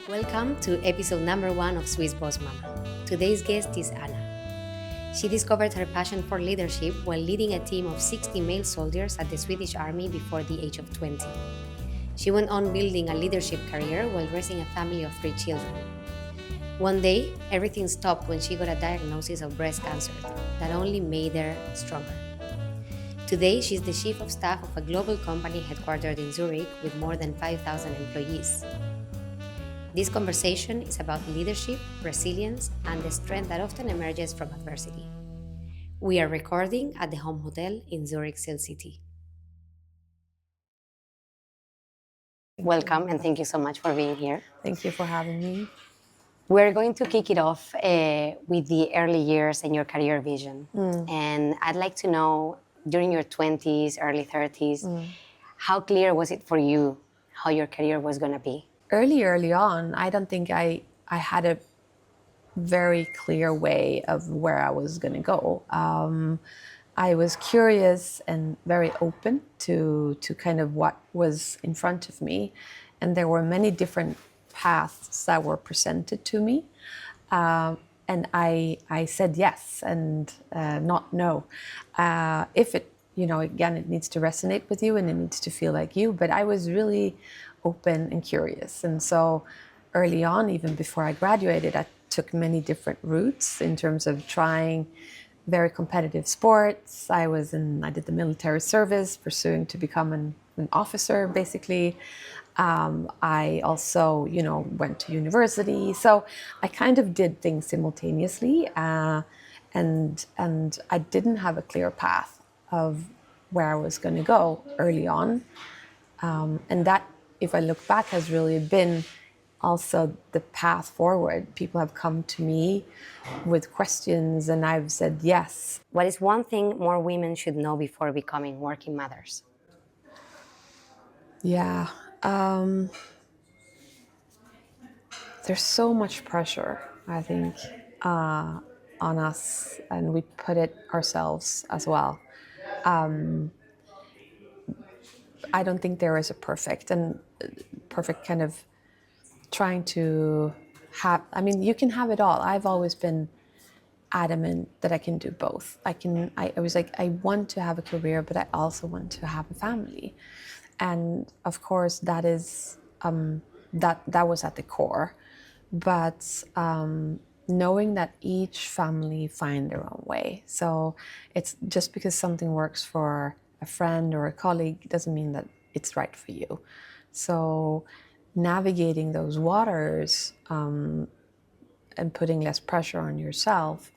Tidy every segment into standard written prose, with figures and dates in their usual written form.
Welcome to episode number 1 of Swiss Boss Mama. Today's guest is Anna. She discovered her passion for leadership while leading a team of 60 male soldiers at the Swedish Army before the age of 20. She went on building a leadership career while raising a family of 3 children. One day, everything stopped when she got a diagnosis of breast cancer that only made her stronger. Today, she's the chief of staff of a global company headquartered in Zurich with more than 5,000 employees. This conversation is about leadership, resilience, and the strength that often emerges from adversity. We are recording at the Home Hotel in Zurich City. Welcome, and thank you so much for being here. Thank you for having me. We're going to kick it off with the early years and your career vision. And I'd like to know, during your 20s, early 30s, how clear was it for you how your career was going to be? Early on, I don't think I had a very clear way of where I was going to go. I was curious and very open to kind of what was in front of me. And there were many different paths that were presented to me. And I said yes and not no. If it, again, it needs to resonate with you and it needs to feel like you. But I was really open and curious. And so early on, even before I graduated, I took many different routes in terms of trying very competitive sports. I did the military service, pursuing to become an officer, basically. I also, went to university. So I kind of did things simultaneously. And I didn't have a clear path of where I was going to go early on. And that, if I look back, has really been also the path forward. People have come to me with questions and I've said yes. What is one thing more women should know before becoming working mothers? Yeah. There's so much pressure, I think, on us, and we put it ourselves as well. I don't think there is a perfect kind of trying to have. I mean, you can have it all. I've always been adamant that I can do both. I was like, I want to have a career, but I also want to have a family, and of course that is that was at the core, but knowing that each family find their own way. So it's just because something works for a friend or a colleague doesn't mean that it's right for you. So navigating those waters and putting less pressure on yourself,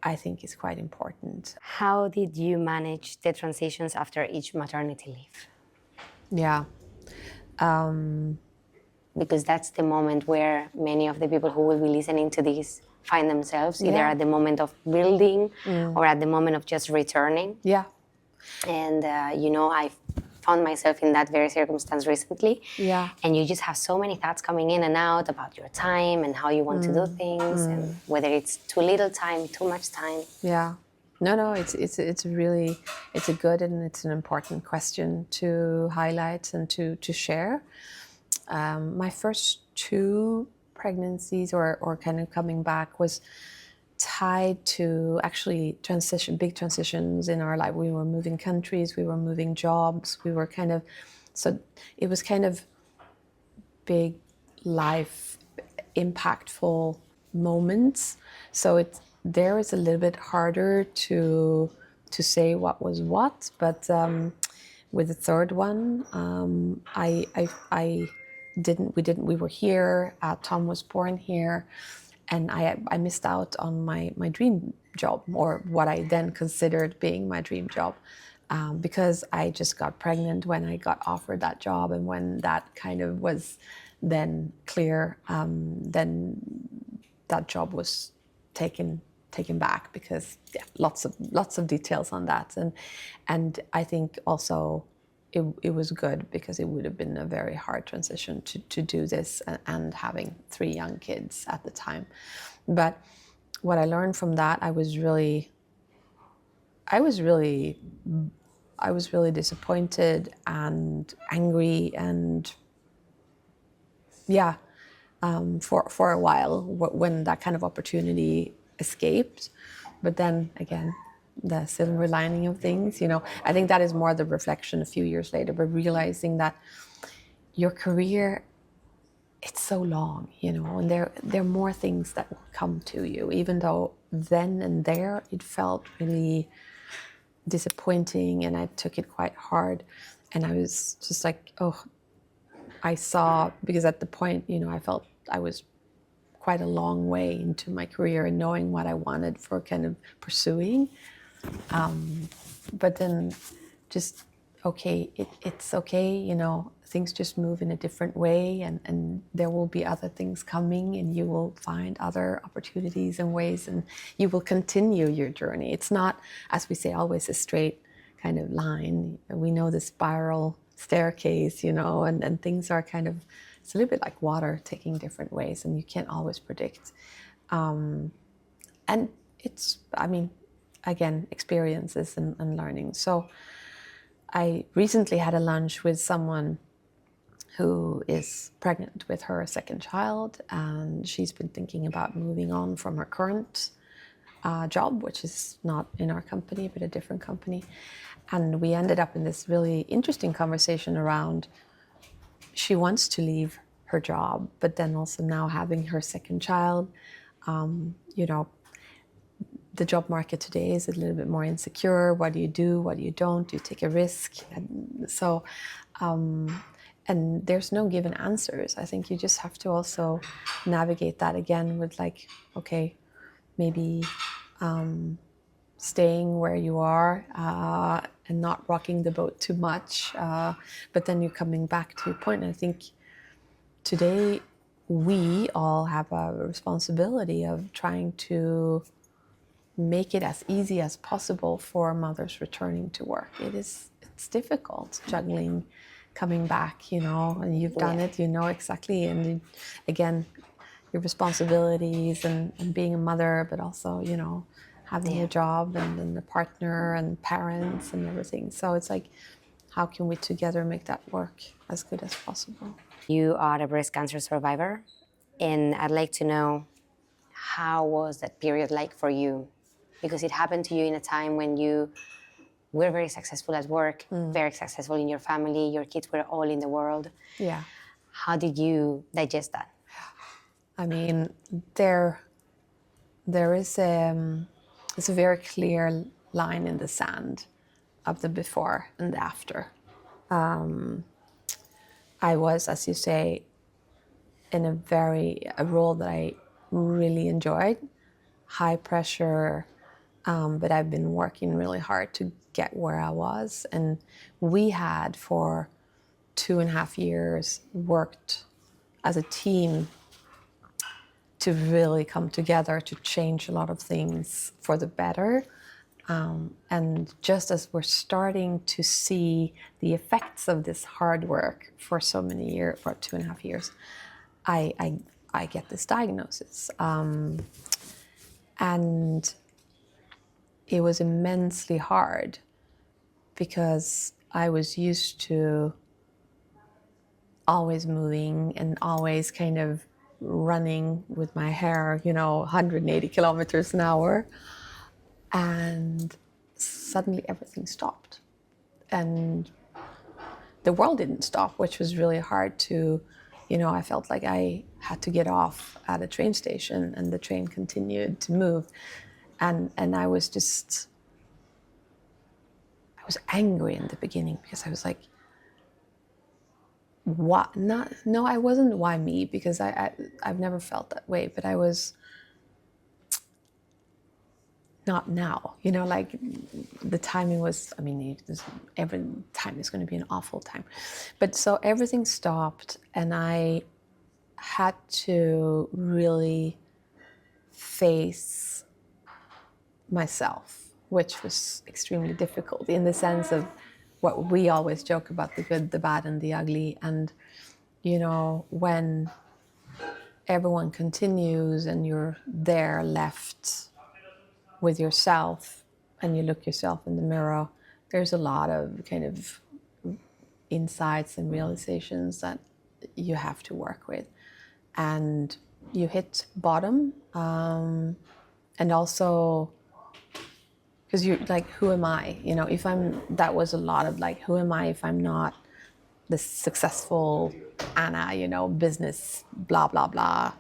I think is quite important. How did you manage the transitions after each maternity leave? Yeah. Because that's the moment where many of the people who will be listening to this find themselves, either at the moment of building or at the moment of just returning. Yeah. And, I found myself in that very circumstance recently. Yeah. And you just have so many thoughts coming in and out about your time and how you want to do things and whether it's too little time, too much time. Yeah. No, it's a good and it's an important question to highlight and to share. My first 2 pregnancies or kind of coming back was tied to actually big transitions in our life. We were moving countries, we were moving jobs, so it was kind of big life impactful moments. So there is a little bit harder to say what was what, but with the third one, we were here, Tom was born here, and I missed out on my dream job, or what I then considered being my dream job, because I just got pregnant when I got offered that job, and when that kind of was then clear, then that job was taken back because lots of details on that, and I think also it was good because it would have been a very hard transition to do this and having 3 young kids at the time. But what I learned from that, I was really disappointed and angry and for a while when that kind of opportunity escaped. But then again, the silver lining of things, I think that is more the reflection a few years later, but realizing that your career, it's so long, and there are more things that will come to you, even though then and there it felt really disappointing and I took it quite hard. And I was just like, I saw, because at the point, I felt I was quite a long way into my career and knowing what I wanted for kind of pursuing. But then just, okay, it's okay, things just move in a different way, and there will be other things coming, and you will find other opportunities and ways, and you will continue your journey. It's not, as we say, always a straight kind of line. We know the spiral staircase, and things are kind of, it's a little bit like water taking different ways, and you can't always predict. And it's, again, experiences and learning. So I recently had a lunch with someone who is pregnant with her second child, and she's been thinking about moving on from her current job, which is not in our company, but a different company. And we ended up in this really interesting conversation around, she wants to leave her job, but then also now having her second child, the job market today is a little bit more insecure. What do you do? What do you don't? Do you take a risk? And so, and there's no given answers. I think you just have to also navigate that again with like, okay, maybe staying where you are and not rocking the boat too much. But then you're coming back to your point. And I think today we all have a responsibility of trying to make it as easy as possible for mothers returning to work. It's difficult juggling coming back, and you've done it, exactly. And again, your responsibilities and being a mother, but also, having a job and a partner and parents and everything. So it's like, how can we together make that work as good as possible? You are a breast cancer survivor, and I'd like to know, how was that period like for you? Because it happened to you in a time when you were very successful at work, very successful in your family, your kids were all in the world. Yeah. How did you digest that? There is it's a very clear line in the sand of the before and the after. I was, as you say, in a role that I really enjoyed, high pressure, but I've been working really hard to get where I was. And we had, for 2.5 years, worked as a team to really come together to change a lot of things for the better. And just as we're starting to see the effects of this hard work for so many years, for 2.5 years, I get this diagnosis. And it was immensely hard because I was used to always moving and always kind of running with my hair, 180 kilometers an hour. And suddenly everything stopped. And the world didn't stop, which was really hard to, I felt like I had to get off at a train station and the train continued to move. And I was angry in the beginning because I was like, what? No, I wasn't, why me? Because I've never felt that way, but I was, not now, like the timing was, every time is going to be an awful time. But so everything stopped and I had to really face myself, which was extremely difficult in the sense of what we always joke about, the good, the bad, and the ugly. And, when everyone continues and you're there left with yourself and you look yourself in the mirror, there's a lot of kind of insights and realizations that you have to work with. and you hit bottom, and also because you're like, who am I? You know, if I'm, that was a lot of like, who am I if I'm not the successful Anna, you know, business, blah, blah, blah.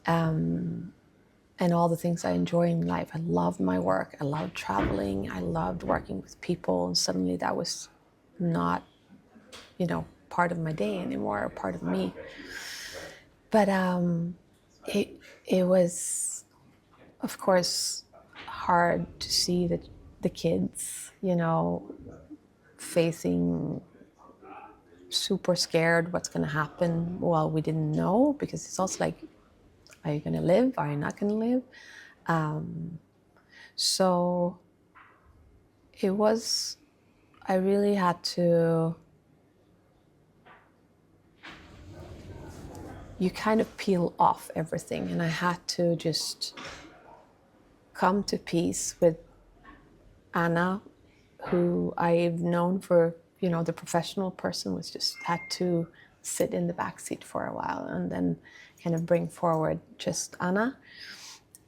And all the things I enjoy in life. I loved my work. I loved traveling. I loved working with people. And suddenly that was not, you know, part of my day anymore, or part of me. But it was, of course, hard to see that the kids, you know, facing super scared what's going to happen. Well, we didn't know, because it's also like, are you going to live? Are you not going to live? So it was, I really had to, you kind of peel off everything, and I had to just come to peace with Anna, who I've known for, you know, the professional person was just had to sit in the back seat for a while, and then kind of bring forward just Anna.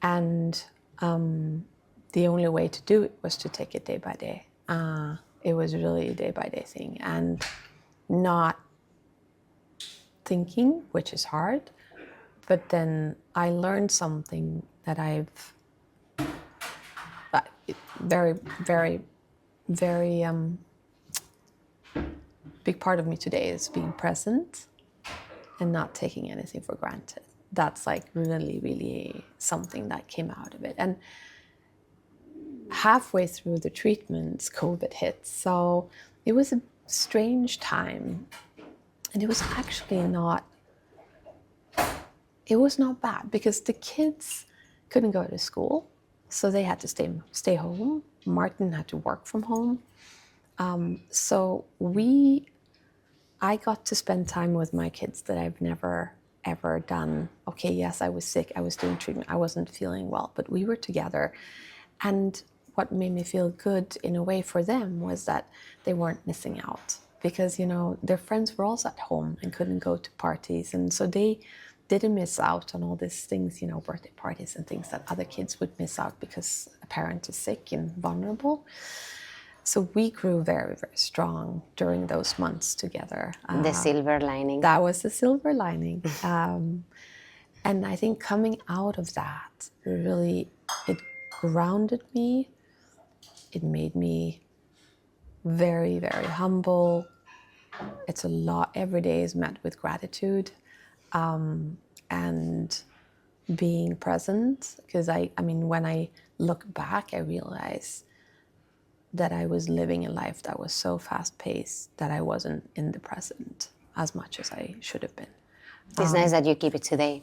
And the only way to do it was to take it day by day. It was really a day by day thing, and not thinking, which is hard. But then I learned something that I've very, very, very big part of me today is being present and not taking anything for granted. That's like really, really something that came out of it. And halfway through the treatments, COVID hit. So it was a strange time. And it was actually not, it was not bad, because the kids couldn't go to school. So they had to stay home. Martin had to work from home. So I got to spend time with my kids that I've never, ever done. Okay, yes, I was sick. I was doing treatment. I wasn't feeling well, but we were together. And what made me feel good in a way for them was that they weren't missing out, because, you know, their friends were also at home and couldn't go to parties. And so they didn't miss out on all these things, you know, birthday parties and things that other kids would miss out because a parent is sick and vulnerable. So we grew very, very strong during those months together. The silver lining. That was the silver lining. And I think coming out of that, really, it grounded me. It made me very, very humble. It's a lot, every day is met with gratitude. And being present, because I mean, when I look back, I realize that I was living a life that was so fast-paced that I wasn't in the present as much as I should have been. It's nice that you keep it today.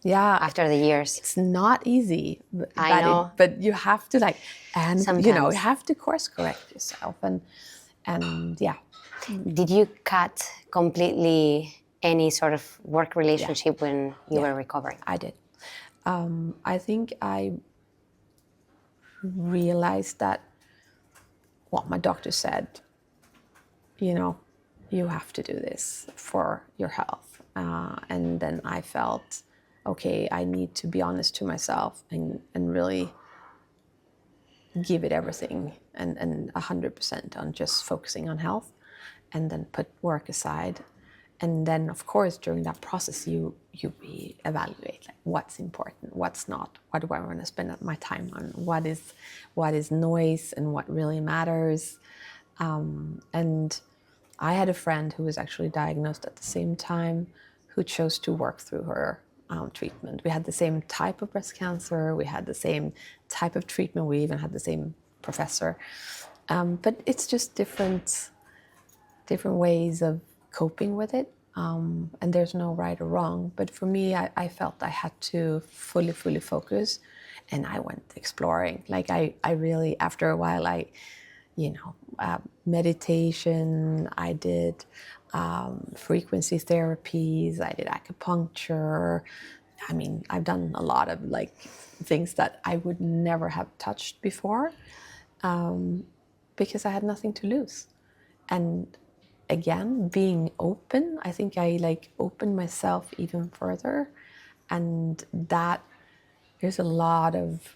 Yeah. After the years. It's not easy. I know. But you have to like, and sometimes, you know, you have to course correct yourself. And yeah. Did you cut completely any sort of work relationship when you were recovering? I did. I think I realized that what my doctor said, you know, you have to do this for your health. And then I felt, okay, I need to be honest to myself and really give it everything and 100% on just focusing on health, and then put work aside. And then, of course, during that process, you reevaluate like what's important, what's not, what do I want to spend my time on, what is noise and what really matters. And I had a friend who was actually diagnosed at the same time, who chose to work through her treatment. We had the same type of breast cancer, we had the same type of treatment, we even had the same professor. But it's just different ways of coping with it, and there's no right or wrong. But for me, I felt I had to fully focus, and I went exploring. Like I really, after a while, meditation, I did frequency therapies, I did acupuncture. I mean, I've done a lot of like things that I would never have touched before, because I had nothing to lose. And again, being open, I think I like opened myself even further. And that, there's a lot of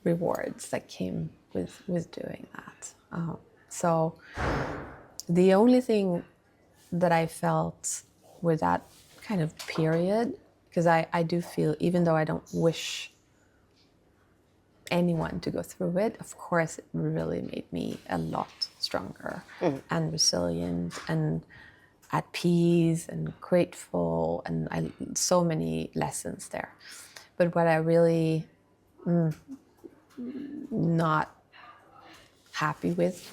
rewards that came with doing that. So the only thing that I felt with that kind of period, because I do feel, even though I don't wish anyone to go through it, of course it really made me a lot stronger and resilient and at peace and grateful, and so many lessons there. But what I really not happy with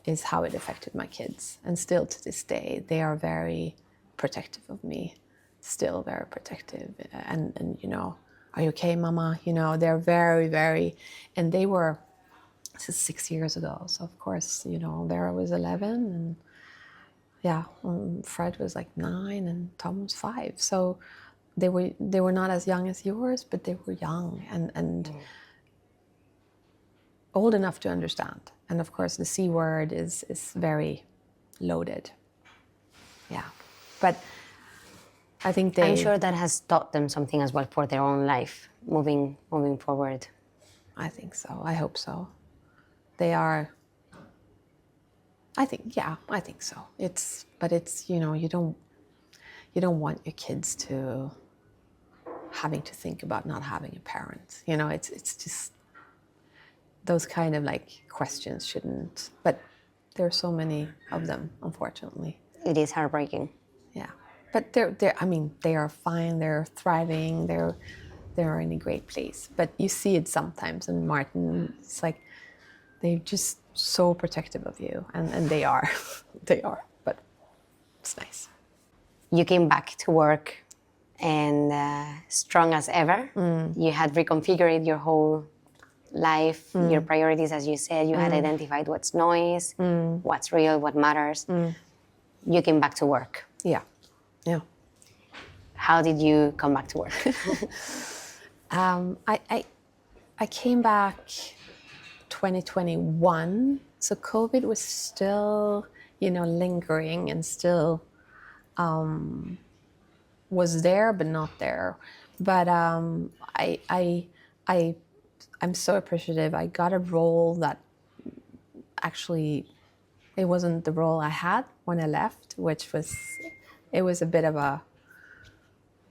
is how it affected my kids. And still to this day, they are very protective of me, still very protective. And you know, are you okay, mama? You know, they're very, very, and they were, this is 6 years ago. So of course, you know, Vera was 11 and yeah, Fred was like 9 and Tom was 5. So they were not as young as yours, but they were young and old enough to understand. And of course, the C word is very loaded. Yeah, but I think I'm sure that has taught them something as well for their own life, moving forward. I think so. I hope so. They are. I think so. But it's, you know, you don't want your kids to having to think about not having a parent. You know, it's just those kind of like questions shouldn't. But there are so many of them, unfortunately. It is heartbreaking. Yeah, but they're. I mean, they are fine. They're thriving. They're in a great place. But you see it sometimes. And Martin, it's like they're just so protective of you, and they are, they are. But it's nice. You came back to work, and strong as ever. You had reconfigured your whole life, your priorities, as you said. You had identified what's noise, what's real, what matters. You came back to work. Yeah, yeah. How did you come back to work? I came back 2021, so COVID was still, you know, lingering and still was there but not there. But I'm so appreciative. I got a role that actually it wasn't the role I had when I left, which was, it was a bit of a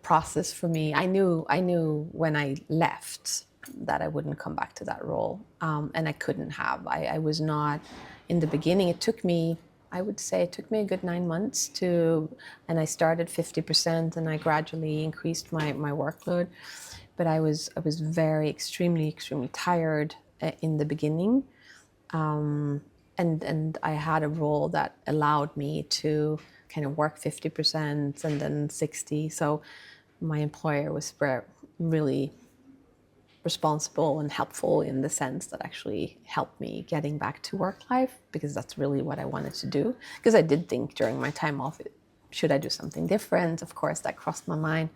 process for me. I knew when I left that I wouldn't come back to that role, and I couldn't have. I was not, in the beginning, it took me, I would say it took me a good 9 months and I started 50% and I gradually increased my workload. But I was very, extremely tired in the beginning. And I had a role that allowed me to kind of work 50% and then 60. So my employer was really responsible and helpful in the sense that actually helped me getting back to work life, because that's really what I wanted to do. Because I did think during my time off, should I do something different? Of course, that crossed my mind.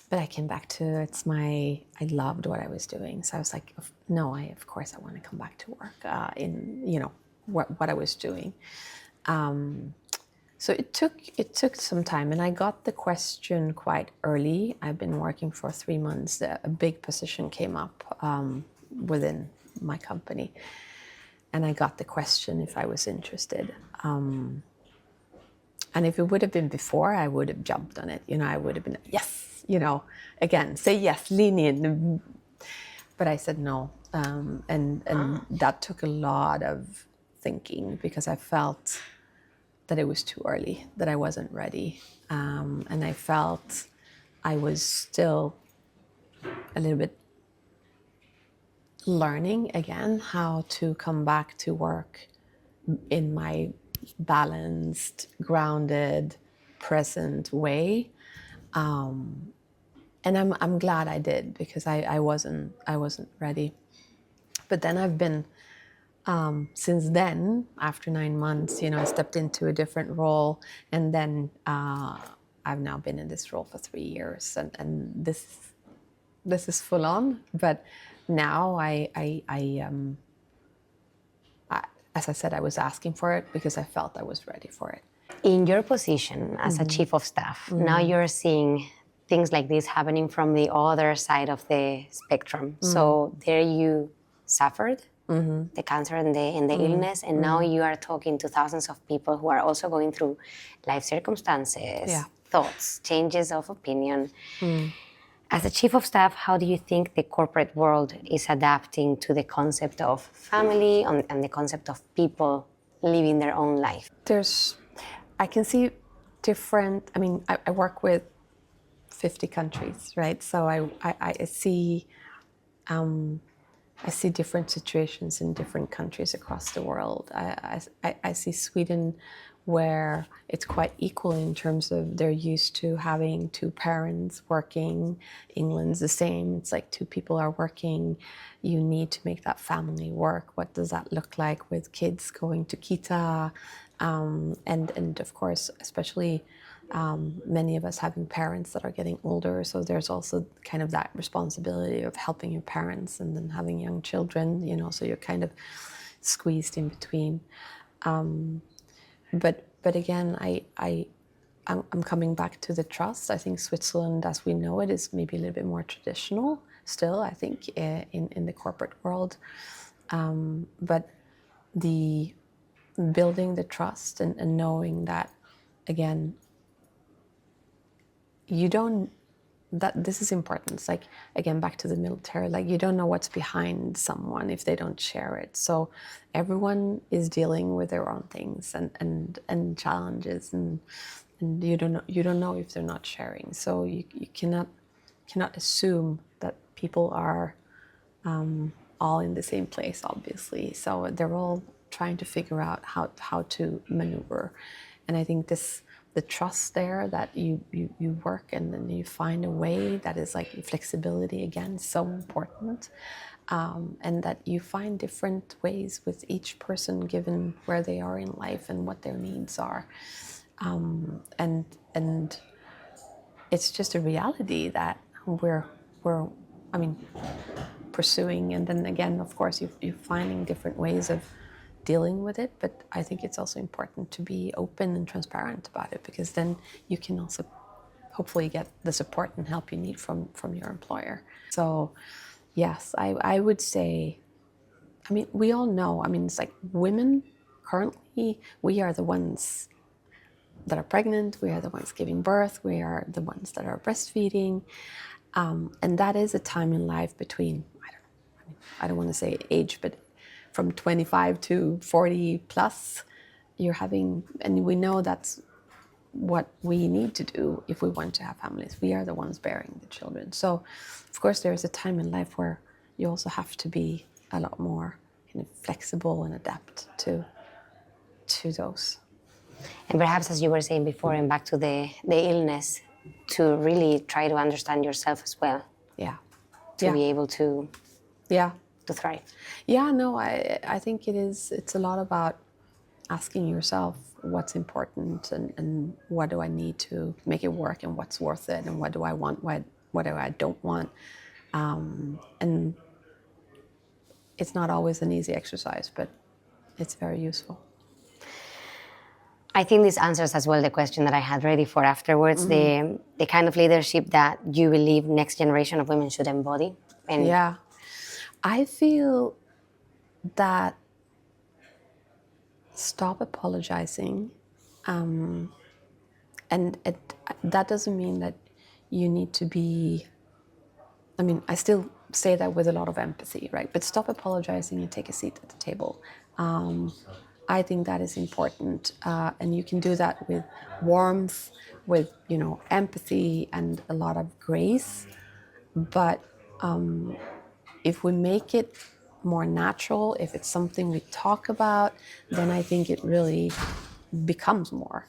But I came back to, I loved what I was doing. So I was like, no, of course I want to come back to work in, you know, what I was doing. So it took some time, and I got the question quite early. I've been working for 3 months. A big position came up within my company, and I got the question if I was interested. And if it would have been before, I would have jumped on it. You know, I would have been, yes, you know, again, say yes, lean in. But I said no. And that took a lot of thinking, because I felt that it was too early, that I wasn't ready. And I felt I was still a little bit learning again how to come back to work in my balanced, grounded, present way. And I'm glad I did, because I wasn't ready. But then I've been, since then, after 9 months, you know, I stepped into a different role, and then I've now been in this role for 3 years, and this is full on. But now as I said, I was asking for it because I felt I was ready for it. In your position as a chief of staff, now you're seeing things like this happening from the other side of the spectrum. So there you suffered the cancer and the illness, and now you are talking to thousands of people who are also going through life circumstances, thoughts, changes of opinion. As a chief of staff, how do you think the corporate world is adapting to the concept of family and the concept of people living their own life? I can see different, I work with 50 countries, right? So I see different situations in different countries across the world. I see Sweden, where it's quite equal in terms of they're used to having two parents working. England's the same. It's like two people are working. You need to make that family work. What does that look like with kids going to kita? And of course, especially many of us having parents that are getting older, so there's also kind of that responsibility of helping your parents and then having young children, so you're kind of squeezed in between. But again, I'm coming back to the trust. I think Switzerland, as we know it, is maybe a little bit more traditional still, I think, in the corporate world. But the building the trust and knowing that, again, this is important. It's like, again, back to the military, like you don't know what's behind someone if they don't share it. So everyone is dealing with their own things and challenges, and you don't know if they're not sharing. So you cannot assume that people are all in the same place, obviously. So they're all trying to figure out how to maneuver. And I think the trust there, that you work and then you find a way that is like flexibility, again, so important. And that you find different ways with each person given where they are in life and what their needs are. And it's just a reality that we're pursuing. And then again, of course, you're finding different ways of dealing with it, but I think it's also important to be open and transparent about it, because then you can also hopefully get the support and help you need from your employer. So yes, I would say, we all know, it's like women currently, we are the ones that are pregnant, we are the ones giving birth, we are the ones that are breastfeeding, and that is a time in life between, I don't want to say age, but from 25 to 40 plus, you're having, and we know that's what we need to do if we want to have families. We are the ones bearing the children. So, of course, there's a time in life where you also have to be a lot more kind of flexible and adapt to those. And perhaps, as you were saying before, and back to the illness, to really try to understand yourself as well. Yeah. To be able to... Yeah. To thrive. Yeah, no, I think it's a lot about asking yourself what's important and what do I need to make it work and what's worth it and what do I want, what do I don't want. And it's not always an easy exercise, but it's very useful. I think this answers as well the question that I had ready for afterwards, the kind of leadership that you believe next generation of women should embody. And yeah. I feel that stop apologizing, and that doesn't mean that you need to be, I still say that with a lot of empathy, right? But stop apologizing and take a seat at the table. I think that is important, and you can do that with warmth, with empathy and a lot of grace. But if we make it more natural, if it's something we talk about, then I think it really becomes more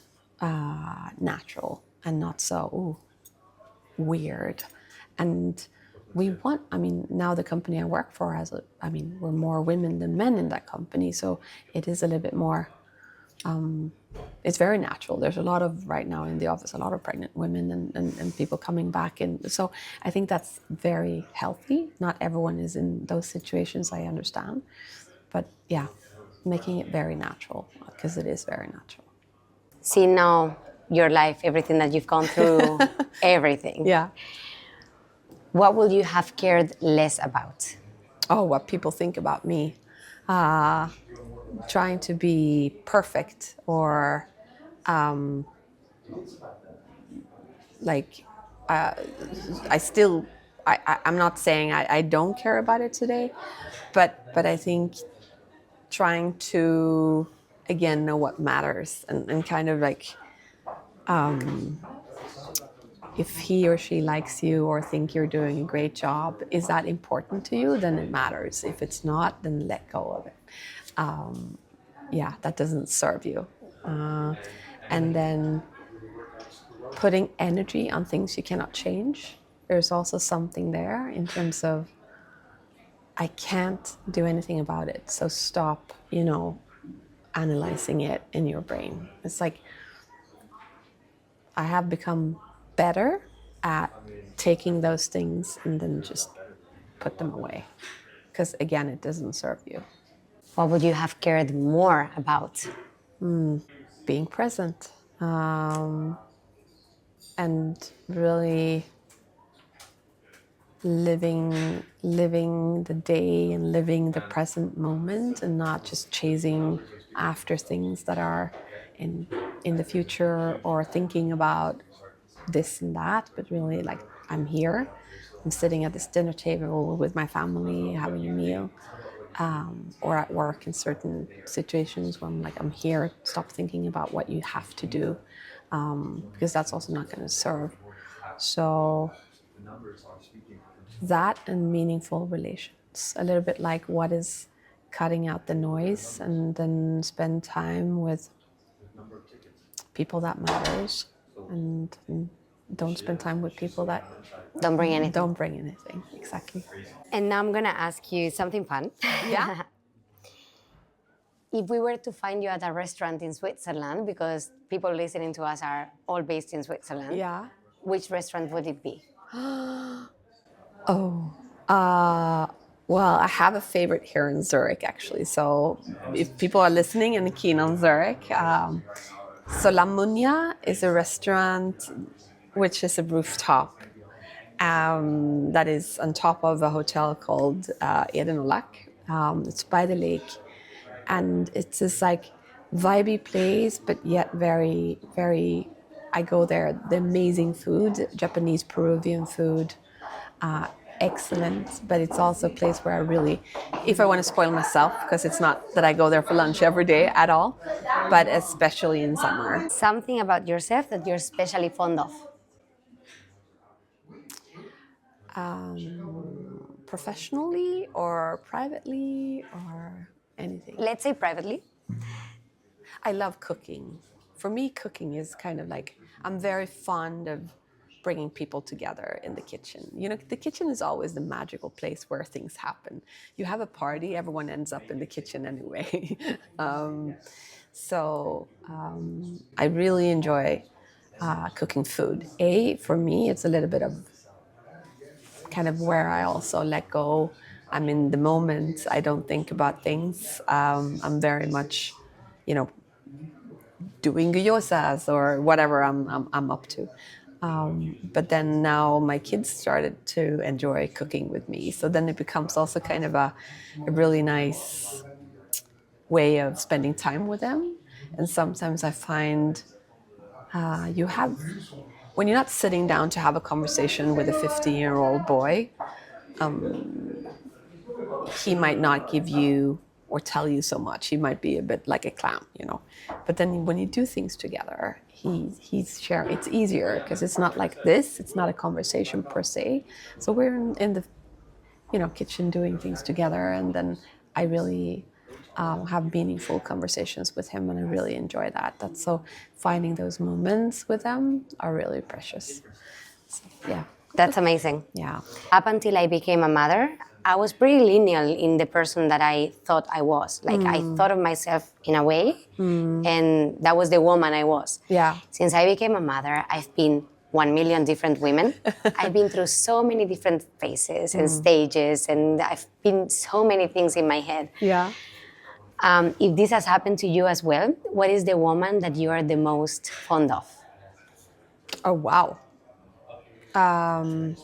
natural and not so weird. And we want, now the company I work for has we're more women than men in that company, so it is a little bit more, it's very natural. There's a lot of, right now in the office, a lot of pregnant women and people coming back. And so I think that's very healthy. Not everyone is in those situations, I understand. But yeah, making it very natural, because it is very natural. See, now your life, everything that you've gone through, everything. Yeah. What would you have cared less about? Oh, what people think about me. Trying to be perfect or like I still I'm not saying I don't care about it today, but I think trying to again know what matters and kind of like if he or she likes you or think you're doing a great job, is that important to you? Then it matters. If it's not, then let go of it. Yeah, that doesn't serve you. And then putting energy on things you cannot change. There's also something there in terms of I can't do anything about it. So stop, analyzing it in your brain. It's like I have become better at taking those things and then just put them away. Because again, it doesn't serve you. What would you have cared more about? Being present and really living the day and living the present moment and not just chasing after things that are in the future or thinking about this and that, but really like I'm here, I'm sitting at this dinner table with my family having a meal, or at work in certain situations where I'm like I'm here, stop thinking about what you have to do, because that's also not going to serve. So that and meaningful relations, a little bit like what is cutting out the noise and then spend time with people that matters and don't spend time with people that Don't bring anything. don't bring anything. Exactly. And now I'm going to ask you something fun. Yeah. If we were to find you at a restaurant in Switzerland, because people listening to us are all based in Switzerland, Yeah. which restaurant would it be? Well, I have a favorite here in Zurich, actually. So if people are listening and keen on Zurich, so La Munia is a restaurant which is a rooftop that is on top of a hotel called Edenolak. It's by the lake. And it's this like vibey place, but yet very, very, I go there, the amazing food, Japanese, Peruvian food, excellent, but it's also a place where I really, if I want to spoil myself, because it's not that I go there for lunch every day at all, but especially in summer. Something about yourself that you're especially fond of? Professionally or privately or anything. Let's say privately. I love cooking. For me, cooking is kind of like, I'm very fond of bringing people together in the kitchen. The kitchen is always the magical place where things happen. You have a party, everyone ends up in the kitchen anyway. I really enjoy cooking food. For me, it's a little bit of kind of where I also let go. I'm in the moment. I don't think about things. I'm very much, doing gyozas or whatever I'm up to. But then now my kids started to enjoy cooking with me. So then it becomes also kind of a really nice way of spending time with them. And sometimes I find when you're not sitting down to have a conversation with a 15-year-old boy, he might not give you or tell you so much. He might be a bit like a clown, But then when you do things together, he's sharing. It's easier because it's not like this. It's not a conversation per se. So we're in the, kitchen doing things together, and then I really have meaningful conversations with him, and I really enjoy that. That's so finding those moments with them are really precious. So, yeah. That's amazing. Yeah. Up until I became a mother, I was pretty lineal in the person that I thought I was. Like I thought of myself in a way, and that was the woman I was. Yeah. Since I became a mother, I've been 1 million different women. I've been through so many different phases and stages, and I've been so many things in my head. Yeah. If this has happened to you as well, what is the woman that you are the most fond of? Oh, wow. I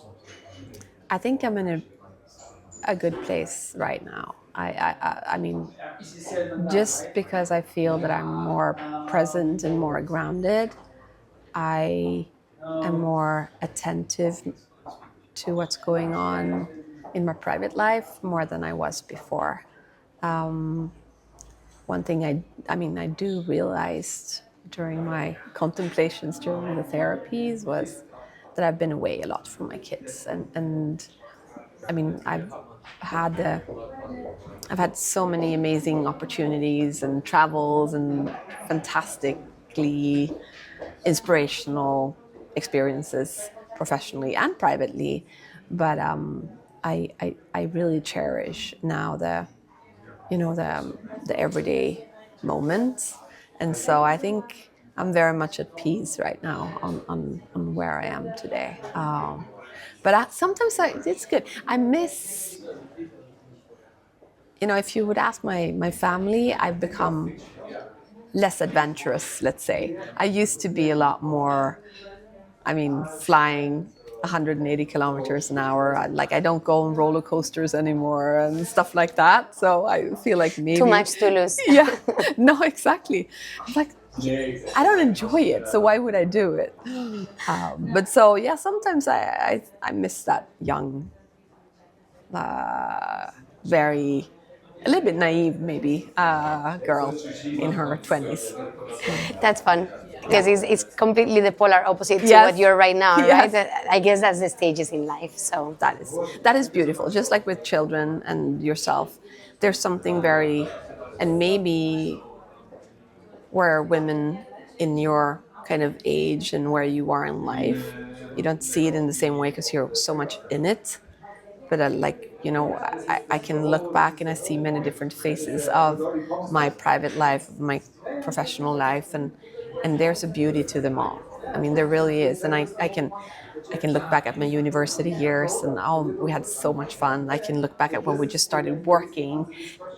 think I'm in a good place right now. I mean, just because I feel that I'm more present and more grounded, I am more attentive to what's going on in my private life more than I was before. One thing I do realize during my contemplations during the therapies was that I've been away a lot from my kids, and I mean I've had so many amazing opportunities and travels and fantastically inspirational experiences professionally and privately, but I really cherish now the everyday moments, and so I think I'm very much at peace right now on where I am today. But sometimes it's good. I miss, if you would ask my family, I've become less adventurous, let's say. I used to be a lot more, flying 180 kilometers an hour. I don't go on roller coasters anymore and stuff like that. So I feel like maybe... Too much to lose. Yeah, no, exactly. I'm like, I don't enjoy it, so why would I do it? But so, yeah, sometimes I miss that young, very, a little bit naive maybe, girl in her 20s. That's fun because it's completely the polar opposite to Yes. what you're right now, Yes. right? I guess that's the stages in life. So That is beautiful. Just like with children and yourself, there's something very, and maybe where women in your kind of age and where you are in life, you don't see it in the same way because you're so much in it. But I can look back and I see many different faces of my private life, my professional life, and there's a beauty to them all. I mean, there really is, and I can look back at my university years and we had so much fun. I can look back at when we just started working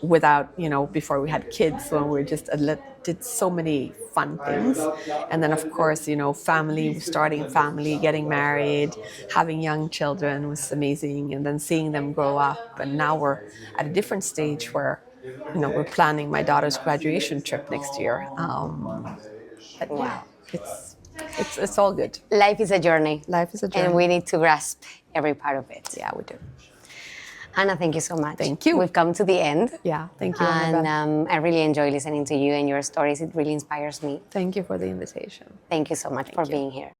without, before we had kids, when we just did so many fun things. And then of course, family, starting a family, getting married, having young children was amazing. And then seeing them grow up. And now we're at a different stage where, we're planning my daughter's graduation trip next year. But yeah, it's all good. life is a journey. Life is a journey. And we need to grasp every part of it. Yeah, we do. Anna, thank you so much. Thank you. We've come to the end. Yeah, thank you, And Annabelle. I really enjoy listening to you and your stories. It really inspires me. Thank you for the invitation. Thank you so much for you. being here.